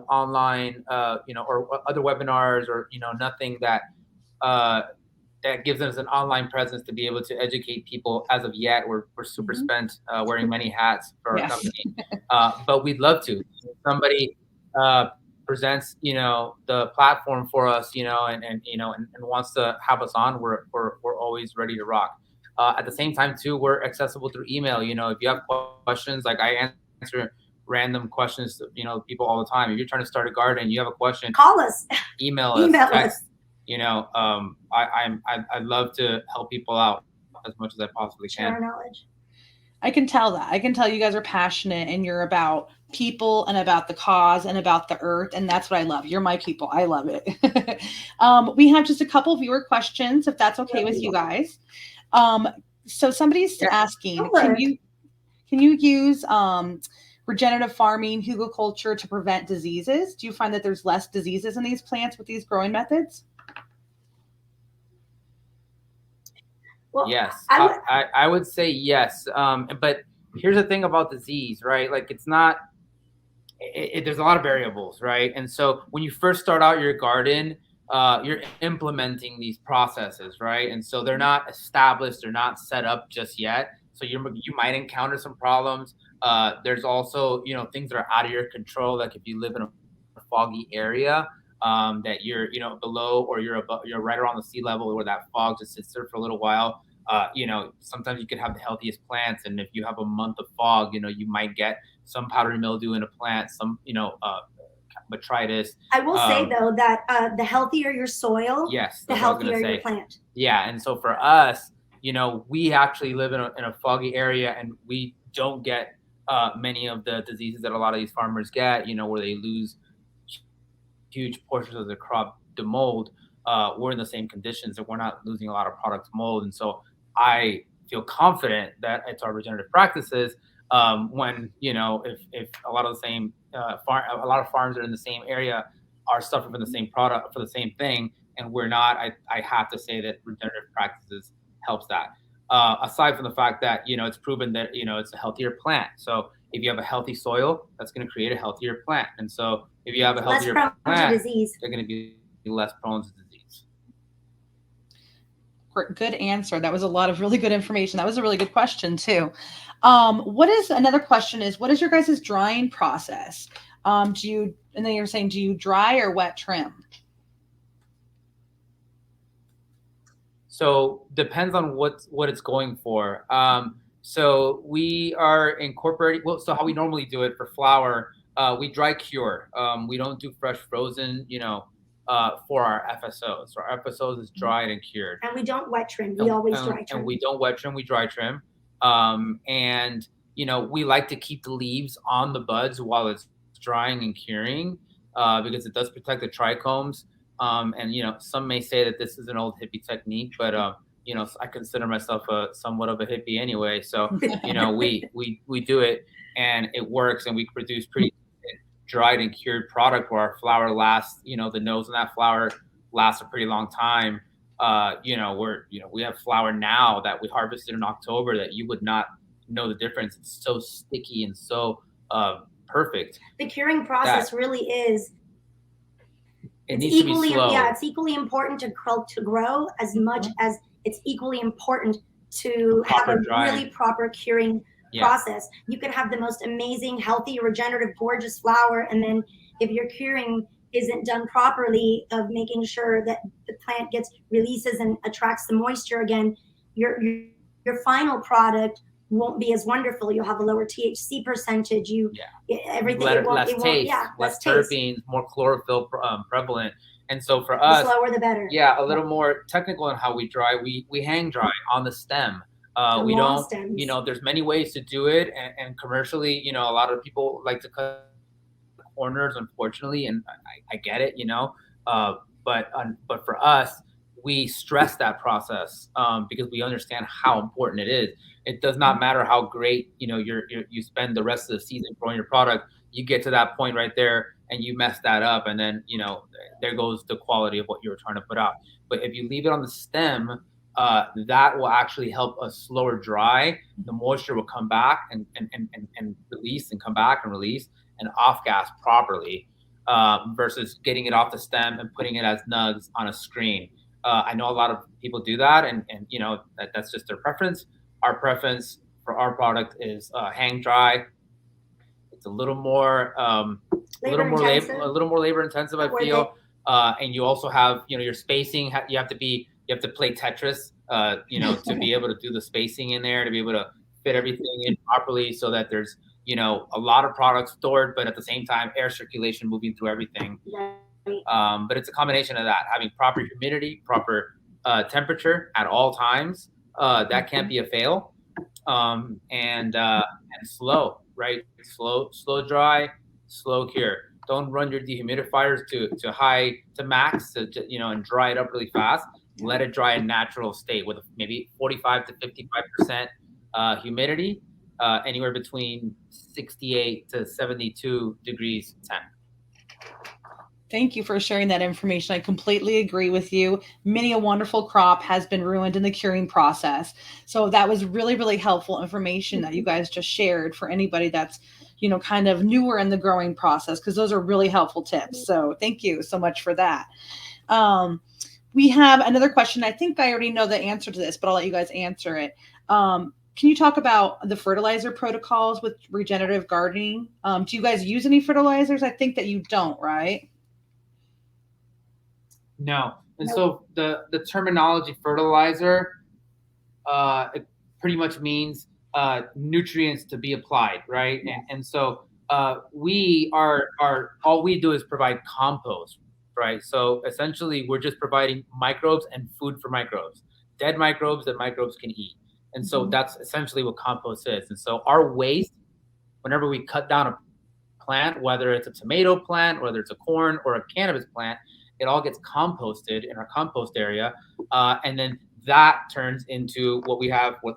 online or other webinars or nothing that that gives us an online presence to be able to educate people. As of yet, we're super spent wearing many hats for our company, but we'd love to. Somebody presents the platform for us, and wants to have us on, we're always ready to rock. At the same time too, we're accessible through email. If you have questions, I answer random questions to people all the time. If you're trying to start a garden, you have a question, call us, email us, text. I'd love to help people out as much as I possibly can. Share our knowledge. I can tell that. I can tell you guys are passionate and you're about people and about the cause and about the earth, and that's what I love. You're my people. I love it. We have just a couple viewer questions, if that's okay with you guys. So somebody's asking, can you use regenerative farming, hugelkultur to prevent diseases? Do you find that there's less diseases in these plants with these growing methods? Well, yes, I would say yes. But here's the thing about disease, right? Like it's not, there's a lot of variables, right? And so when you first start out your garden, you're implementing these processes, right? And so they're not established, they're not set up just yet. So you might encounter some problems. There's also, things that are out of your control. Like if you live in a foggy area, that you're, below, or you're above, you're right around the sea level, where that fog just sits there for a little while. Sometimes you could have the healthiest plants, and if you have a month of fog, you might get some powdery mildew in a plant, some, botrytis. I will say though that the healthier your soil, yes, the healthier your plant. Yeah, and so for us, we actually live in a foggy area, and we don't get many of the diseases that a lot of these farmers get. Where they lose huge portions of the crop to mold. We're in the same conditions, and we're not losing a lot of product to mold. And so I feel confident that it's our regenerative practices. When if a lot of the same a lot of farms are in the same area are suffering from the same product for the same thing, and we're not, I have to say that regenerative practices helps that. Aside from the fact that it's proven that it's a healthier plant. So if you have a healthy soil, that's going to create a healthier plant. And so if you have a healthier plant, they're going to be less prone to disease. Good answer. That was a lot of really good information. That was a really good question too. Another question is, what is your guys' drying process? And then you're saying, do you dry or wet trim? So depends on what it's going for. So we are incorporating, so how we normally do it for flower, we dry cure. We don't do fresh frozen, for our FSOs. So our FSOs is dried and cured. And we don't wet trim. We always dry trim. And we don't wet trim, we dry trim. And we like to keep the leaves on the buds while it's drying and curing, because it does protect the trichomes. And some may say that this is an old hippie technique, but I consider myself somewhat of a hippie anyway. So we do it, and it works, and we produce pretty dried and cured product where our flower lasts. The nose in that flower lasts a pretty long time. We have flower now that we harvested in October that you would not know the difference. It's so sticky and so perfect. The curing process really is. It needs to be slow. Yeah, it's equally important to grow as much as it's equally important to have a really proper curing process. You could have the most amazing, healthy, regenerative, gorgeous flower, and then if your curing isn't done properly, of making sure that the plant releases and attracts the moisture again, your final product won't be as wonderful. You'll have a lower THC percentage. Everything less taste, less terpenes, more chlorophyll prevalent. And so for us, the slower the better. Yeah, a little more technical in how we dry. We hang dry on the stem. We don't stems. There's many ways to do it, and commercially, a lot of people like to cut corners, unfortunately, and I get it, but for us, we stress that process because we understand how important it is. It does not matter how great you spend the rest of the season growing your product. You get to that point right there, and you mess that up, and then there goes the quality of what you were trying to put out. But if you leave it on the stem, that will actually help a slower dry. The moisture will come back and release, and come back and release, and off gas properly, versus getting it off the stem and putting it as nugs on a screen. I know a lot of people do that, and that's just their preference. Our preference for our product is hang dry. It's a little more labor intensive, I feel. And you also have your spacing. You have to play Tetris, to be able to do the spacing in there, to be able to fit everything in properly, so that there's a lot of products stored, but at the same time air circulation moving through everything. But it's a combination of that, having proper humidity, proper temperature at all times. That can't be a fail. And slow. right? Slow dry, slow cure. Don't run your dehumidifiers to max, and dry it up really fast. Let it dry in natural state with maybe 45 to 55% humidity, anywhere between 68 to 72 degrees temp. Thank you for sharing that information. I completely agree with you. Many a wonderful crop has been ruined in the curing process. So that was really, really helpful information that you guys just shared for anybody that's, kind of newer in the growing process, because those are really helpful tips. So thank you so much for that. We have another question. I think I already know the answer to this, but I'll let you guys answer it. Can you talk about the fertilizer protocols with regenerative gardening? Do you guys use any fertilizers? I think that you don't, right? No. And so the terminology fertilizer, it pretty much means nutrients to be applied, right? And so we are all we do is provide compost, right? So essentially we're just providing microbes and food for microbes, dead microbes that microbes can eat. And so that's essentially what compost is. And so our waste, whenever we cut down a plant, whether it's a tomato plant, whether it's a corn or a cannabis plant, it all gets composted in our compost area. And then that turns into what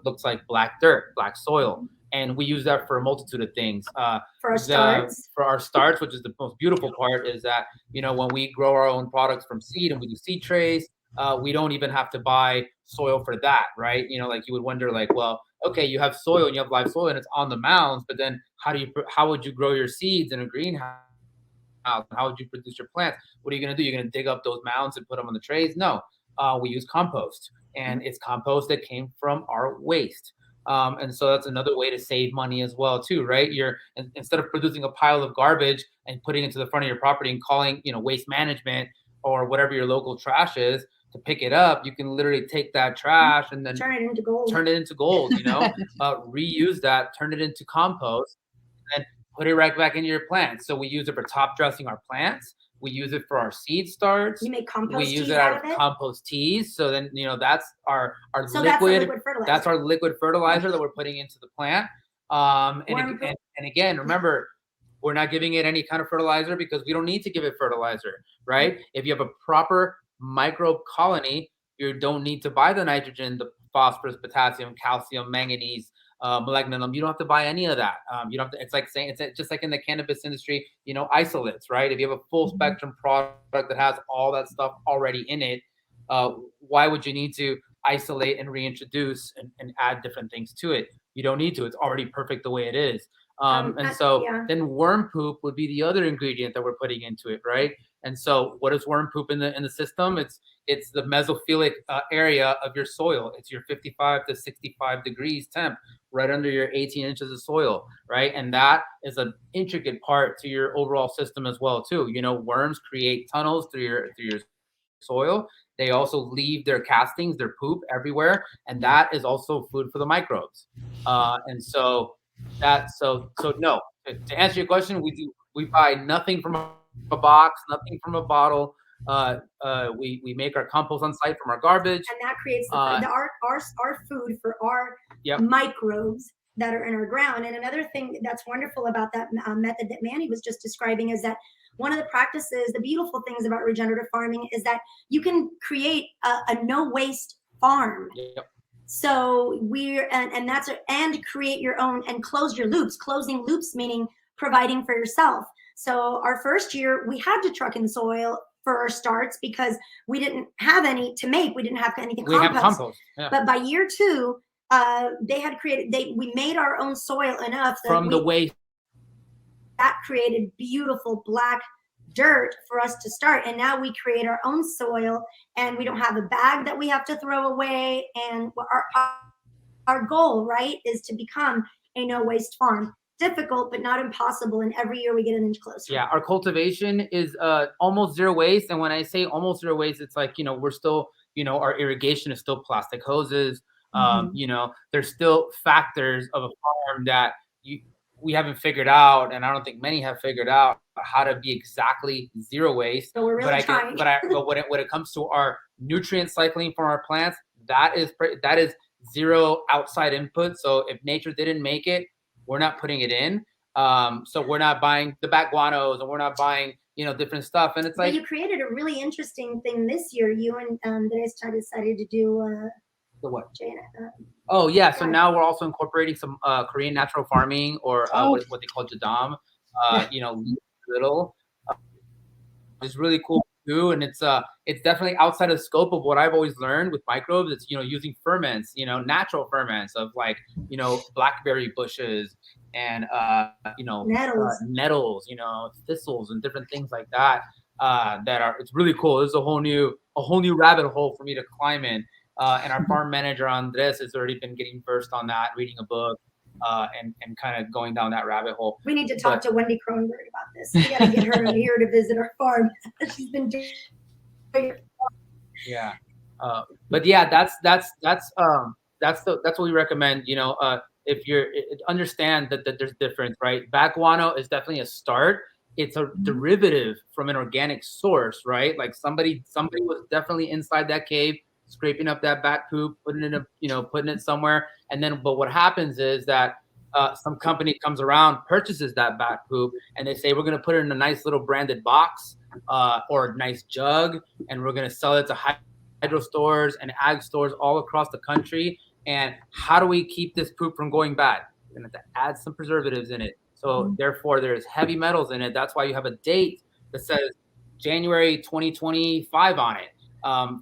looks like black dirt, black soil. And we use that for a multitude of things. For our starts, which is the most beautiful part, is that, when we grow our own products from seed and we do seed trays, we don't even have to buy soil for that, right? Like you would wonder, like, well, okay, you have soil and you have live soil and it's on the mounds, but then how would you grow your seeds in a greenhouse? How would you produce your plants? What are you going to do? You're going to dig up those mounds and put them on the trays? No, we use compost, and it's compost that came from our waste. And so that's another way to save money as well, too, right? Instead of producing a pile of garbage and putting it to the front of your property and calling, waste management or whatever your local trash is to pick it up, you can literally take that trash and then turn it into gold. Reuse that, turn it into compost, and put it right back into your plants. So we use it for top dressing our plants. We use it for our seed starts. You make compost. We use it out of compost teas. So then, that's our liquid. That's our liquid fertilizer that we're putting into the plant. And again, remember, we're not giving it any kind of fertilizer because we don't need to give it fertilizer, right? If you have a proper microbe colony, you don't need to buy the nitrogen, the phosphorus, potassium, calcium, manganese, molybdenum. You don't have to buy any of that. You don't have to, it's just like in the cannabis industry, isolates, right? If you have a full spectrum product that has all that stuff already in it, why would you need to isolate and reintroduce and add different things to it? You don't need to. It's already perfect the way it is. Then worm poop would be the other ingredient that we're putting into it, right? And so what is worm poop in the system? It's the mesophilic area of your soil. It's your 55 to 65 degrees temp right under your 18 inches of soil, right? And that is an intricate part to your overall system as well, too. Worms create tunnels through your soil. They also leave their castings, their poop everywhere, and that is also food for the microbes. No. To answer your question, we buy nothing from a box, nothing from a bottle. We make our compost on site from our garbage, and that creates our food for our microbes that are in our ground. And another thing that's wonderful about that method that Manny was just describing is that one of the practices, the beautiful things about regenerative farming is that you can create a no waste farm. Yep. So and create your own and close your loops. Closing loops meaning providing for yourself. So our first year we had to truck in soil for our starts because we didn't have any to make. We didn't have anything. We have compost. Yeah. But by year 2, we made our own soil enough that from the waste. That created beautiful black dirt for us to start. And now we create our own soil and we don't have a bag that we have to throw away. And our goal, right, is to become a no waste farm. Difficult, but not impossible. And every year we get an inch closer. Yeah, our cultivation is almost zero waste. And when I say almost zero waste, it's like, we're still, our irrigation is still plastic hoses. There's still factors of a farm that we haven't figured out, and I don't think many have figured out how to be exactly zero waste. So we're really trying. But when it comes to our nutrient cycling from our plants, that is zero outside input. So if nature didn't make it, we're not putting it in. So we're not buying the back guanos, and we're not buying, you know, different stuff. And it's But like, you created a really interesting thing this year. You and Andres decided to do the what? Jane, Oh yeah, so now we're also incorporating some Korean natural farming, or what they call jadam, you know, little. It's really cool too, and it's definitely outside of the scope of what I've always learned with microbes. It's, you know, using ferments, you know, natural ferments of, like, you know, blackberry bushes and you know, nettles, you know, thistles and different things like that. It's really cool. There's a whole new rabbit hole for me to climb in. And our farm manager Andres has already been getting versed on that, reading a book, and kind of going down that rabbit hole. We need to talk to Wendy Kronberg about this. We got to get her here to visit our farm. She's been doing. Yeah, but yeah, that's what we recommend. You know, if you're understand that there's difference, right? Back guano is definitely a start. It's a derivative from an organic source, right? Like somebody was definitely inside that cave, scraping up that back poop, putting it somewhere, and then, but what happens is that some company comes around, purchases that back poop, and they say, we're going to put it in a nice little branded box or a nice jug, and we're going to sell it to hydro stores and ag stores all across the country. And how do we keep this poop from going bad? We're going to have to add some preservatives in it. So therefore, there's heavy metals in it. That's why you have a date that says January 2025 on it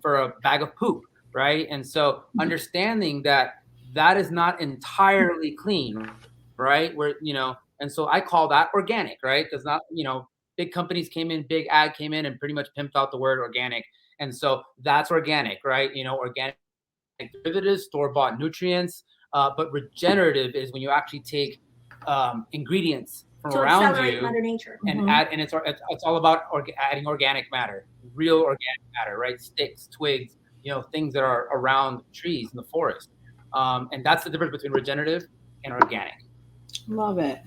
for a bag of poop, right? And so understanding that is not entirely clean, right? Where, you know, and so I call that organic, right? Because not, you know, big companies came in, big ag came in and pretty much pimped out the word organic. And so that's organic, right? You know, organic derivatives, store-bought nutrients, but regenerative is when you actually take ingredients from around you Mother Nature. and add, and it's all about adding organic matter, real organic matter, right? Sticks, twigs, you know, things that are around trees in the forest. And that's the difference between regenerative and organic. Love it.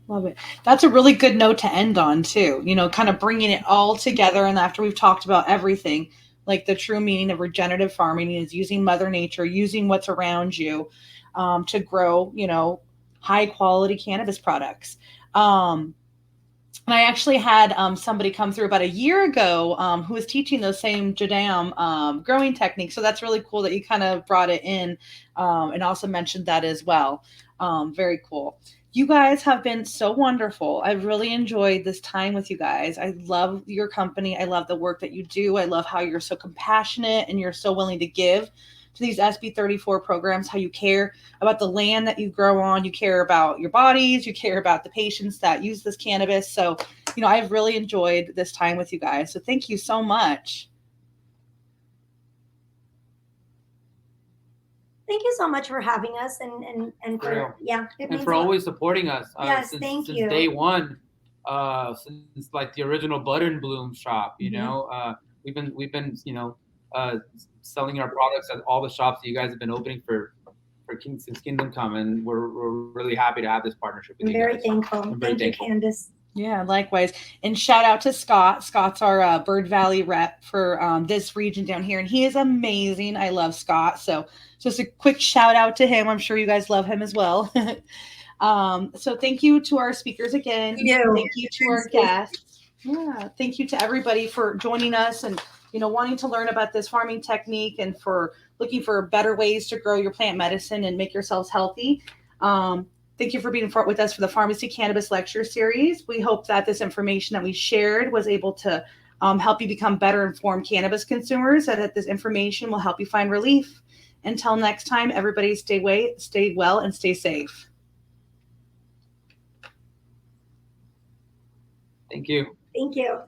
Love it. That's a really good note to end on too, you know, kind of bringing it all together. And after we've talked about everything, like the true meaning of regenerative farming is using Mother Nature, using what's around you to grow, you know, high quality cannabis products. And I actually had somebody come through about a year ago who was teaching those same jadam growing techniques. So that's really cool that you kind of brought it in and also mentioned that as well. Very cool. You guys have been so wonderful. I've really enjoyed this time with you guys. I love your company. I love the work that you do. I love how you're so compassionate and you're so willing to give to these SB 34 programs, how you care about the land that you grow on. You care about your bodies. You care about the patients that use this cannabis. So, you know, I've really enjoyed this time with you guys. So thank you so much. Thank you so much for having us and for for always supporting us. Yes, since day one, since like the original Bud and Bloom shop. You know, we've been you know selling our products at all the shops that you guys have been opening for since Kingdom Come, and we're really happy to have this partnership with you guys. Thankful. Thank you, Candace. Yeah, likewise. And shout out to Scott. Scott's our Bird Valley rep for this region down here. And he is amazing. I love Scott. So just a quick shout out to him. I'm sure you guys love him as well. So thank you to our speakers again. Thank you to our guests. Yeah. Thank you to everybody for joining us and, you know, wanting to learn about this farming technique and for looking for better ways to grow your plant medicine and make yourselves healthy. Thank you for being with us for the Pharmacy Cannabis Lecture Series. We hope that this information that we shared was able to help you become better informed cannabis consumers, and that this information will help you find relief. Until next time, everybody stay well and stay safe. Thank you. Thank you.